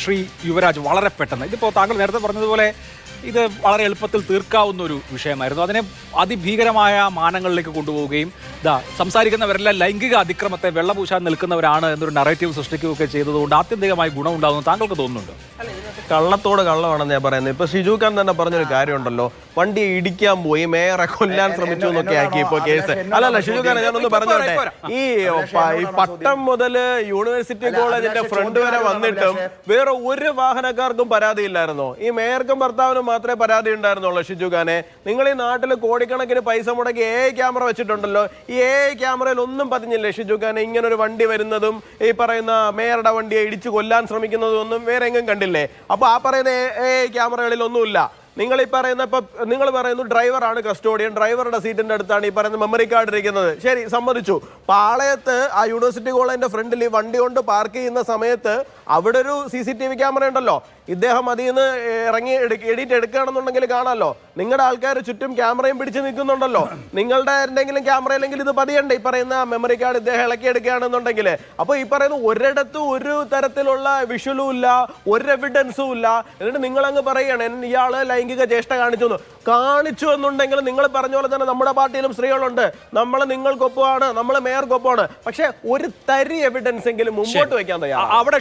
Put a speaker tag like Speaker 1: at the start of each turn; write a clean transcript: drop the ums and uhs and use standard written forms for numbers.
Speaker 1: ശ്രീ യുവരാജ് വളരെ പെട്ടെന്ന് ഇതിപ്പോൾ താങ്കൾ നേരത്തെ പറഞ്ഞതുപോലെ ഇത് വളരെ എളുപ്പത്തിൽ തീർക്കാവുന്ന ഒരു വിഷയമായിരുന്നു. അതിനെ അതിഭീകരമായ മാനങ്ങളിലേക്ക് കൊണ്ടുപോവുകയും സംസാരിക്കുന്നവരെല്ലാം ലൈംഗിക അതിക്രമത്തെ വെള്ളപൂശാൻ നിൽക്കുന്നവരാണ് എന്നൊരു നറേറ്റീവ് സൃഷ്ടിക്കുകയൊക്കെ ചെയ്തതുകൊണ്ട് ആത്യന്തികമായി ഗുണമുണ്ടാകുന്നു താങ്കൾക്ക് തോന്നുന്നുണ്ടോ?
Speaker 2: കള്ളത്തോട് കള്ളമാണെന്ന് ഞാൻ പറയുന്നത്. ഇപ്പൊ ഷിജുഖാൻ തന്നെ പറഞ്ഞൊരു കാര്യമുണ്ടല്ലോ, വണ്ടി ഇടിക്കാൻ പോയി മേയറെ കൊല്ലാൻ ശ്രമിച്ചു എന്നൊക്കെ ആക്കി ഇപ്പൊ കേസ്. അല്ലല്ല ഷിജുഖാൻ, ഞാനൊന്ന് പറഞ്ഞോട്ടെ, ഈ പട്ടം മുതൽ യൂണിവേഴ്സിറ്റി കോളേജിന്റെ ഫ്രണ്ട് വരെ വന്നിട്ടും വേറെ ഒരു വാഹനക്കാർക്കും പരാതിയില്ലായിരുന്നോ? ഈ മേയർക്കും ഭർത്താവിനും മാത്രമേ പരാതി ഉണ്ടായിരുന്നുള്ളൂ. ഷിജുഖാനെ, നിങ്ങൾ ഈ നാട്ടിൽ കോടിക്കണക്കിന് പൈസ മുടക്കി ക്യാമറ വെച്ചിട്ടുണ്ടല്ലോ, ഈ ക്യാമറയിൽ ഒന്നും പതിഞ്ഞില്ലേ ഷിജുഖാനെ? ഇങ്ങനെ ഒരു വണ്ടി വരുന്നതും ഈ പറയുന്ന മേയറുടെ വണ്ടിയെ ഇടിച്ചു കൊല്ലാൻ ശ്രമിക്കുന്നതും ഒന്നും വേറെ എങ്ങും കണ്ടില്ലേ? അപ്പൊ ആ പറയുന്ന ക്യാമറകളിൽ ഒന്നുമില്ല. നിങ്ങൾ ഈ പറയുന്ന ഇപ്പൊ നിങ്ങൾ പറയുന്നു ഡ്രൈവറാണ് കസ്റ്റോഡിയൻ, ഡ്രൈവറുടെ സീറ്റിന്റെ അടുത്താണ് ഈ പറയുന്ന മെമ്മറി കാർഡ് ഇരിക്കുന്നത്. ശരി, സമ്മതിച്ചു. പാളയത്ത് ആ യൂണിവേഴ്സിറ്റി കോളേജിന്റെ ഫ്രണ്ടിൽ ഈ വണ്ടി കൊണ്ട് പാർക്ക് ചെയ്യുന്ന സമയത്ത് അവിടെ ഒരു CCTV ക്യാമറ ഉണ്ടല്ലോ. ഇദ്ദേഹം അതിൽ നിന്ന് ഇറങ്ങി എഡിറ്റ് എടുക്കുകയാണെന്നുണ്ടെങ്കിൽ കാണാമല്ലോ. നിങ്ങളുടെ ആൾക്കാർ ചുറ്റും ക്യാമറയും പിടിച്ച് നിൽക്കുന്നുണ്ടല്ലോ. നിങ്ങളുടെ എന്തെങ്കിലും ക്യാമറ അല്ലെങ്കിൽ ഇത് പതിയണ്ടേ ഈ പറയുന്ന മെമ്മറി കാർഡ് ഇദ്ദേഹം ഇളക്കി എടുക്കുകയാണെന്നുണ്ടെങ്കിൽ? അപ്പൊ ഈ പറയുന്ന ഒരിടത്തും ഒരു തരത്തിലുള്ള വിഷ്വലും ഇല്ല, ഒരു എവിഡൻസും ഇല്ല. എന്നിട്ട് നിങ്ങൾ അങ്ങ് പറയുകയാണ് ഇയാള് ലൈംഗിക ചേഷ്ട കാണിച്ചു എന്നുണ്ടെങ്കിൽ നിങ്ങൾ പറഞ്ഞ പോലെ തന്നെ നമ്മുടെ പാർട്ടിയിലും സ്ത്രീകളുണ്ട്. നമ്മൾ നിങ്ങൾക്കൊപ്പമാണ്, നമ്മൾ മേയർക്കൊപ്പമാണ്. പക്ഷെ ഒരു തരി എവിഡൻസ് എങ്കിലും മുമ്പോട്ട് വെക്കാൻ തയ്യാറാണ്.
Speaker 1: അവിടെ